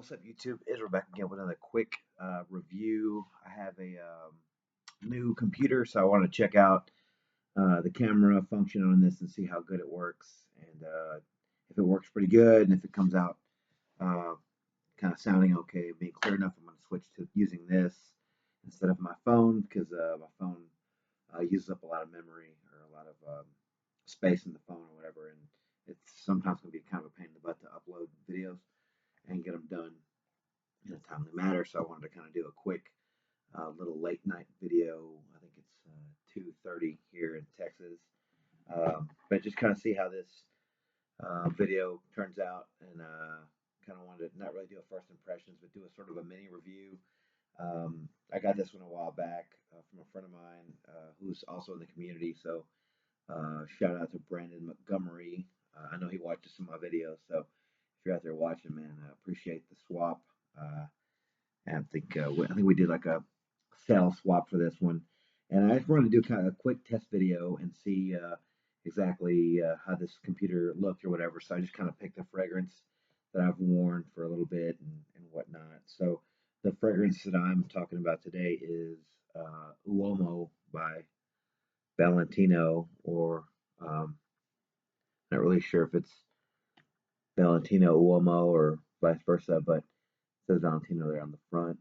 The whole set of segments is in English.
What's up, YouTube? Israel back again with another quick review. I have a new computer, so I want to check out the camera function on this and see how good it works. And if it works pretty good, and if it comes out uh, kind of sounding okay, being clear enough, I'm going to switch to using this instead of my phone because my phone uses up a lot of memory or a lot of space in the phone or whatever, and it's sometimes going to be kind of a pain in the butt to upload videos and get them done in a timely manner. So I wanted to kind of do a quick little late night video. I think it's 2:30 here in Texas, but just kind of see how this video turns out, and kind of wanted to not really do a first impressions, but do a sort of a mini review. I got this one a while back from a friend of mine who's also in the community. So shout out to Brandon Montgomery. I know he watches some of my videos, so if you're out there watching, man, I appreciate the swap. Uh, and I think we did like a cell swap for this one, and I just wanted to do kind of a quick test video and see exactly how this computer looked or whatever. So I just kind of picked a fragrance that I've worn for a little bit and whatnot. So the fragrance that I'm talking about today is Uomo by Valentino, or not really sure if it's Valentino Uomo or vice versa, but it says Valentino there on the front.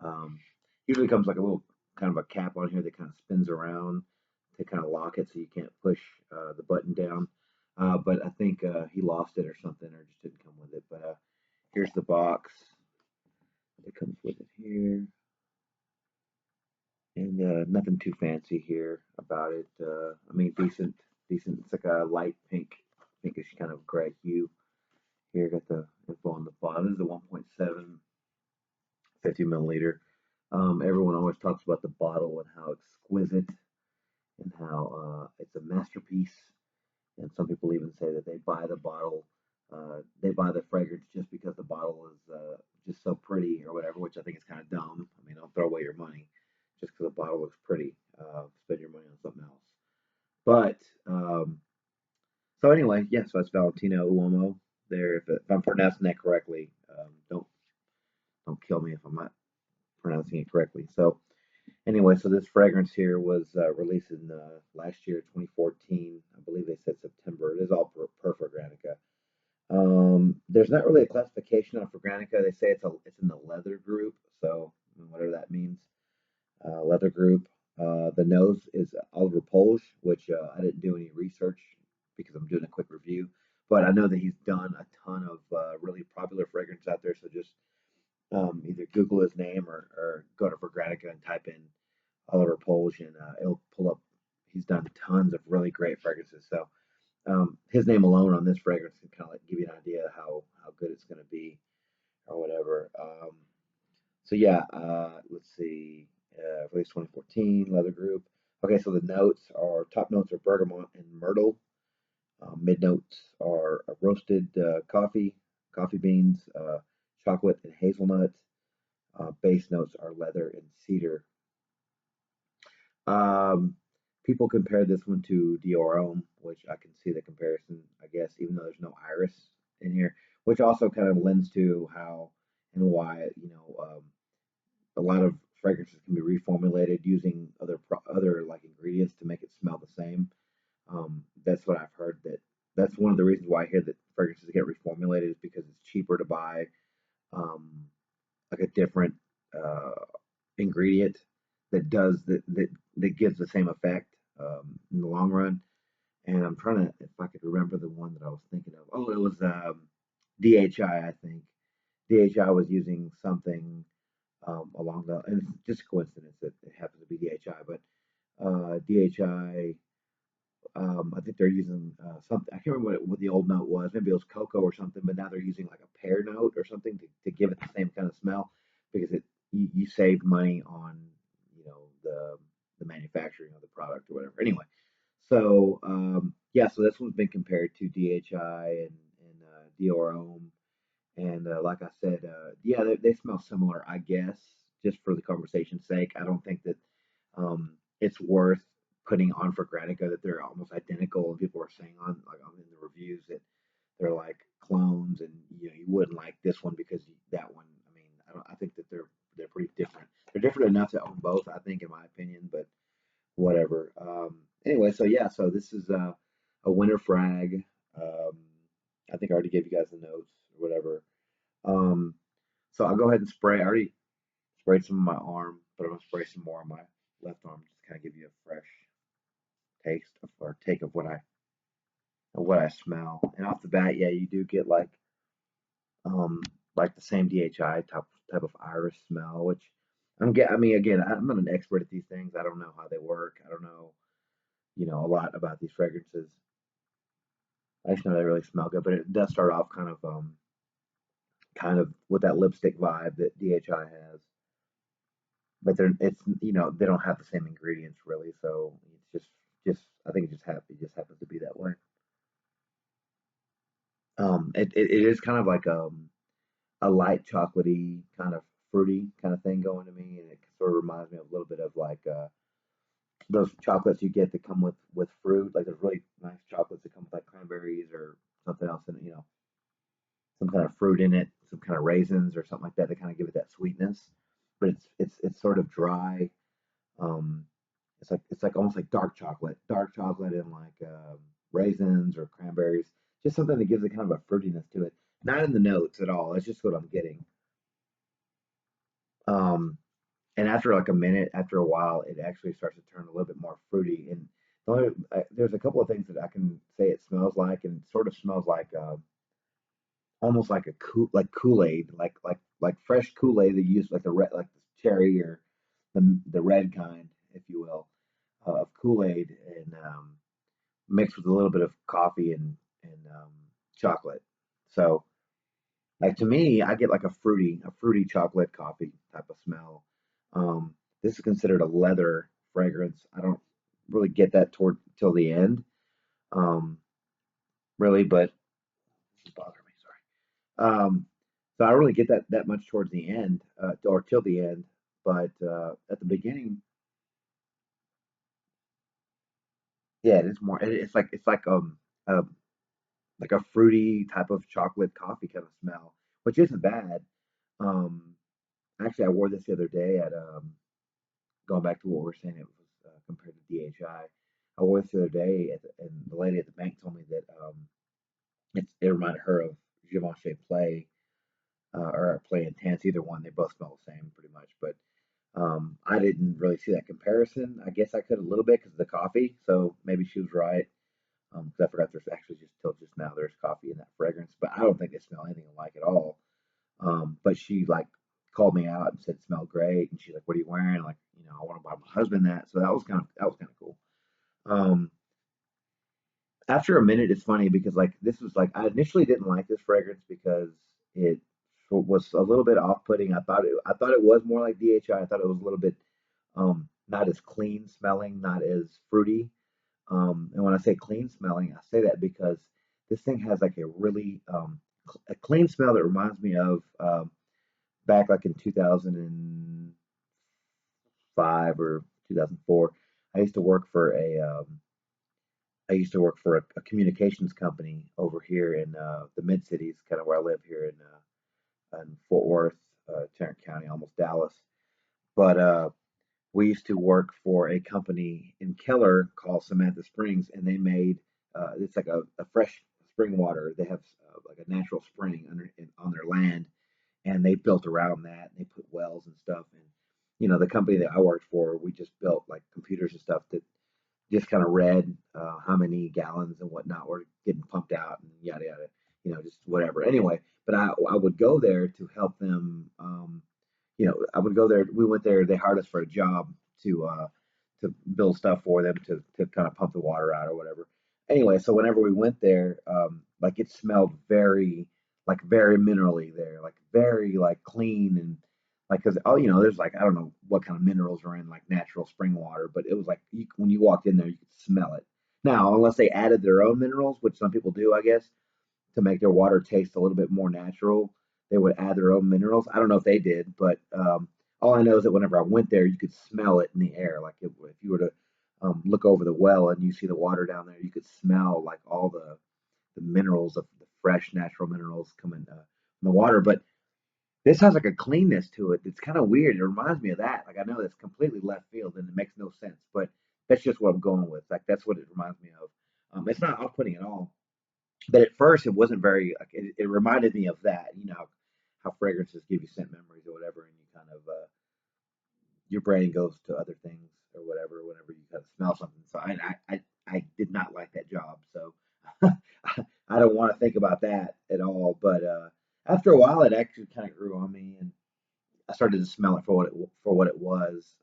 Um, Usually comes like a little kind of a cap on here that kind of spins around to kind of lock it so you can't push the button down. But I think he lost it or something, or just didn't come with it. But here's the box that comes with it here, and nothing too fancy here about it. I mean, decent. It's like a light pink, pinkish kind of gray hue. Here, got the info on the bottom. This is a 1.7 50 milliliter. Everyone always talks about the bottle and how exquisite and how it's a masterpiece. And some people even say that they buy the bottle, they buy the fragrance just because the bottle is just so pretty or whatever, which I think is kind of dumb. I mean, don't throw away your money just because the bottle looks pretty. Spend your money on something else. But so anyway, yeah. So that's Valentino Uomo there. If I'm pronouncing that correctly, don't kill me if I'm not pronouncing it correctly. So anyway, so this fragrance here was released in last year, 2014. I believe they said September. It is all per Fragrantica. There's not really a classification on Fragrantica. They say it's in the leather group, so whatever that means. Leather group. The nose is Oliver Polish, which I didn't do any research because I'm doing a quick review. But I know that he's done a ton of really popular fragrances out there. So just either Google his name or go to Fragrantica and type in Oliver Polish, and it'll pull up. He's done tons of really great fragrances. So his name alone on this fragrance can kind of like give you an idea of how good it's going to be or whatever. So yeah, let's see. Released 2014, Leather Group. Okay, so the notes are top notes are bergamot and myrtle. Mid notes are roasted coffee beans, chocolate and hazelnut. Base notes are leather and cedar. Um, People compare this one to Dior Homme, which I can see the comparison, I guess, even though there's no iris in here, which also kind of lends to how and why, a lot of fragrances can be reformulated using other like ingredients to make it smell the same. That's what I've heard. That's one of the reasons why I hear that fragrances get reformulated is because it's cheaper to buy um, like a different uh, ingredient that gives the same effect in the long run. And I'm trying to, if I could remember the one that I was thinking of. Oh, it was DHI, I think. DHI was using something along the, and it's just a coincidence that it happens to be DHI, but DHI, I think they're using something. I can't remember what the old note was. Maybe it was cocoa or something, but now they're using like a pear note or something to give it the same kind of smell because you save money on the manufacturing of the product or whatever. Anyway, so yeah, so this one's been compared to DHI and Dior Homme, and like I said, yeah, they smell similar, I guess, just for the conversation's sake. I don't think that it's worth putting on for Granica that they're almost identical, and people are saying on in the reviews that they're like clones, and you wouldn't like this one because that one different enough to own both, I think, in my opinion. But whatever. Anyway, so yeah, so this is a winter frag. Um, I think I already gave you guys the notes or whatever. Um, so I'll go ahead and spray. I already sprayed some on my arm, but I'm gonna spray some more on my left arm, just kind of give you a fresh taste of, or take of what I smell. And off the bat, yeah, you do get um like the same DHI type of iris smell, which I mean, again, I'm not an expert at these things. I don't know how they work. I don't know, a lot about these fragrances. I just know they really smell good, but it does start off kind of with that lipstick vibe that DHI has. But they don't have the same ingredients really, so it's just I think it just happens to be that way. It is kind of like a light chocolatey kind of fruity kind of thing going to me, and it sort of reminds me of a little bit of like those chocolates you get that come with fruit. Like there's really nice chocolates that come with like cranberries or something else, and some kind of fruit in it, some kind of raisins or something like that to kind of give it that sweetness. But it's sort of dry. Um, it's like almost like dark chocolate and like raisins or cranberries. Just something that gives it kind of a fruitiness to it. Not in the notes at all. That's just what I'm getting. Um, and after like a minute, after a while, it actually starts to turn a little bit more fruity. And there's a couple of things that I can say it smells like, and it sort of smells like almost like like Kool-Aid, like fresh Kool-Aid that you use like the red, like the cherry or the red kind, if you will, of Kool-Aid, and mixed with a little bit of coffee and chocolate. So like to me, I get like a fruity chocolate coffee type of smell. This is considered a leather fragrance. I don't really get that toward till the end, um, really, but this is bothering me. Sorry. So I don't really get that much towards the end, or till the end, but at the beginning, yeah, it is more. Uh, like a fruity type of chocolate coffee kind of smell, which isn't bad. Um, Actually, I wore this the other day at going back to what we are saying, it was compared to DHI. I wore this the other day, and the lady at the bank told me that it reminded her of Givenchy Play or Play Intense, either one. They both smell the same pretty much, but I didn't really see that comparison. I guess I could a little bit because of the coffee, so maybe she was right. Because I forgot there's actually just till just now there's coffee in that fragrance, but I don't think they smell anything alike at all. But she like called me out and said it smelled great, and she's like, "What are you wearing?" Like, I want to buy my husband that. So that was kind of cool. Um, After a minute, it's funny because like this was like I initially didn't like this fragrance because it was a little bit off-putting. I thought it was more like DHI. I thought it was a little bit not as clean smelling, not as fruity. And when I say clean smelling, I say that because this thing has like a really a clean smell that reminds me of back like in 2005 or 2004. I used to work for a communications company over here in the mid cities, kind of where I live here in Fort Worth, Tarrant County, almost Dallas. But we used to work for a company in Keller called Samantha Springs, and they made it's like a fresh spring water. They have like a natural spring on their land, and they built around that. And they put wells and stuff. And the company that I worked for, we just built like computers and stuff that just kind of read how many gallons and whatnot were getting pumped out and yada yada, just whatever. Anyway, but I would go there to help them. I would go there. We went there. They hired us for a job to build stuff for them to kind of pump the water out or whatever. Anyway, so whenever we went there, like it smelled very minerally there, like very like clean and like because there's like I don't know what kind of minerals are in like natural spring water, but it was like when you walked in there, you could smell it. Now, unless they added their own minerals, which some people do, I guess, to make their water taste a little bit more natural, they would add their own minerals. I don't know if they did, but all I know is that whenever I went there, you could smell it in the air. Like if you were to look over the well and you see the water down there, you could smell like all the minerals of the fresh natural minerals coming from the water. But this has like a cleanness to it. It's kind of weird. It reminds me of that. Like I know that's completely left field and it makes no sense, but that's just what I'm going with. Like that's what it reminds me of. It's not off-putting at all. But at first, it wasn't very. Like, it reminded me of that. You know how fragrances give you scent memories or whatever, and you kind of your brain goes to other things or whatever whenever you kind of smell something. So I did not like that job. So I don't want to think about that at all. But after a while, it actually kind of grew on me, and I started to smell it for what it was.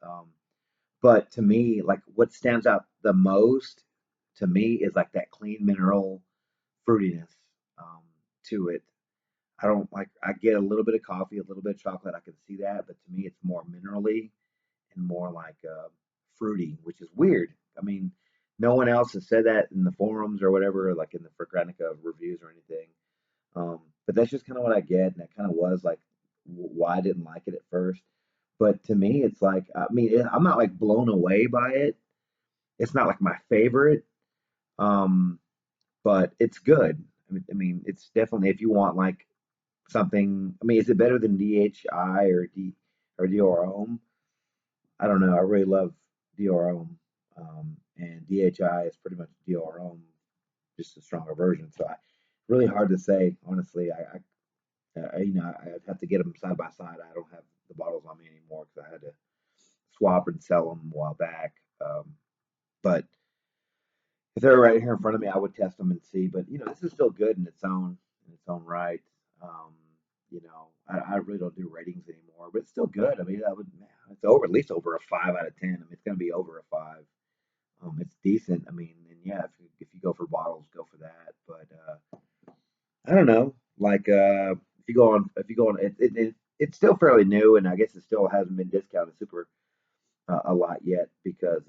But to me, like what stands out the most to me is like that clean mineral fruitiness um, to it. I don't like. I get a little bit of coffee, a little bit of chocolate. I can see that, but to me, it's more minerally and more like fruity, which is weird. I mean, no one else has said that in the forums or whatever, like in the Fragrantica reviews or anything. But that's just kind of what I get, and that kind of was like why I didn't like it at first. But to me, it's like I mean, I'm not like blown away by it. It's not like my favorite, um, but it's good. I mean, it's definitely if you want like something. I mean, is it better than DHI or Dior Homme? I don't know. I really love Dior Homme, and DHI is pretty much Dior Homme, just a stronger version. So really hard to say, honestly. I'd have to get them side by side. I don't have the bottles on me anymore because I had to swap and sell them a while back. But if they were right here in front of me, I would test them and see. But this is still good in its own right. Um, I really don't do ratings anymore, but it's still good. I mean, man, it's over at least over a 5 out of 10. I mean, it's going to be over a five. It's decent. I mean, and yeah, if you go for bottles, go for that. But I don't know. Like if you go on, it's still fairly new, and I guess it still hasn't been discounted super a lot yet because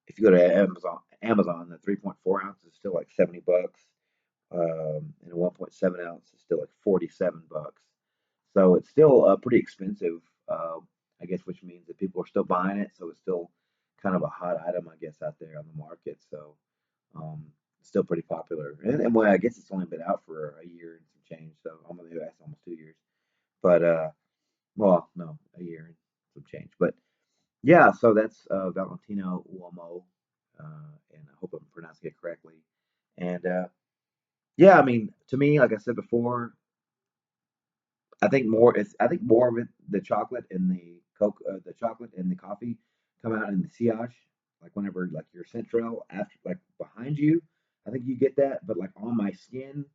if you go to Amazon, the 3.4 ounce is still like $70, and a 1.7 ounce is still like $47. So it's still pretty expensive, uh, I guess, which means that people are still buying it. So it's still kind of a hot item, I guess, out there on the market. So um, it's still pretty popular. And well, I guess it's only been out for a year and some change. So maybe that's almost 2 years. But well, no, a year and some change. But yeah, so that's Valentino Uomo, and I hope I'm pronouncing it correctly. And yeah, I mean, to me, like I said before, I think more of it, the chocolate and the chocolate and the coffee come out in the sillage, like whenever like your central after like behind you, I think you get that. But like on my skin,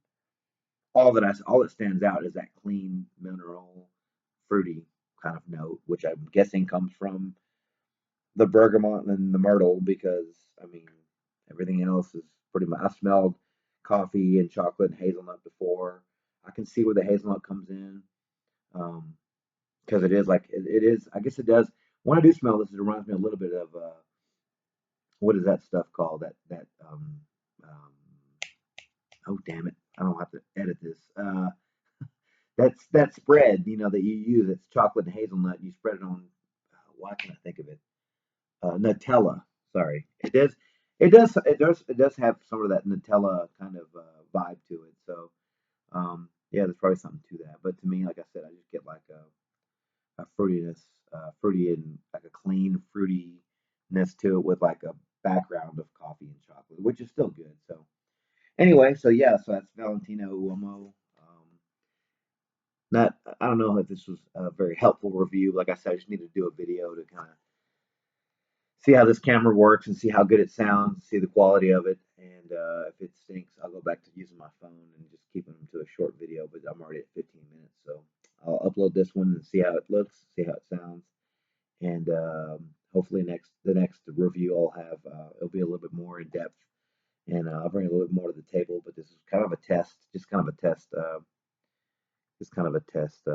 all that stands out is that clean mineral, fruity kind of note, which I'm guessing comes from the bergamot and the myrtle because I mean everything else is pretty much. I smelled coffee and chocolate and hazelnut before. I can see where the hazelnut comes in. Um, because it is like it is. I guess it does. When I do smell this, it reminds me a little bit of what is that stuff called? Um, oh damn it! I don't have to edit this. That's that spread that you use. It's chocolate and hazelnut. You spread it on. Why can't I think of it? Nutella. Sorry, it does. It does have some of that Nutella kind of vibe to it. So yeah, there's probably something to that. But to me, like I said, I just get like a fruitiness, fruity and like a clean fruitiness to it with like a background of coffee and chocolate, which is still good. So anyway, so yeah, so that's Valentino Uomo. Not, I don't know if this was a very helpful review. Like I said, I just need to do a video to kind of see how this camera works and see how good it sounds, see the quality of it, and if it stinks, I'll go back to using my phone and just keeping them to a short video. But I'm already at 15 minutes, so I'll upload this one and see how it looks, see how it sounds, and hopefully the next review I'll have it'll be a little bit more in depth, and I'll bring a little bit more to the table. But this is kind of a test, just kind of a test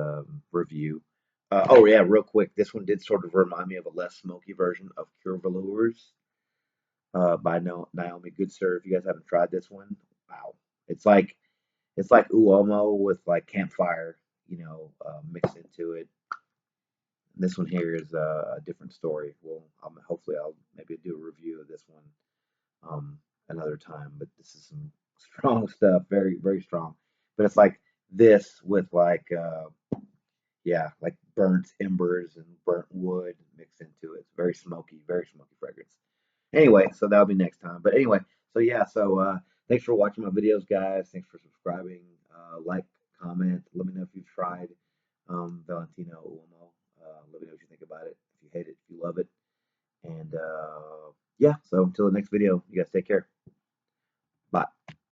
review. Oh yeah, real quick, this one did sort of remind me of a less smoky version of Cure Velours by Naomi Goodsir. If you guys haven't tried this one, wow, it's like Uomo with like campfire, mixed into it. This one here is a different story. Well, hopefully I'll maybe do a review of this one another time. But this is some strong stuff, very very strong. But it's like this with like Yeah, like burnt embers and burnt wood mixed into it. It's very smoky fragrance. Anyway, so that'll be next time. But anyway, so yeah, so thanks for watching my videos, guys. Thanks for subscribing. Like, comment. Let me know if you've tried Valentino Uomo. Let me know what you think about it. If you hate it, if you love it. And yeah, so until the next video, you guys take care.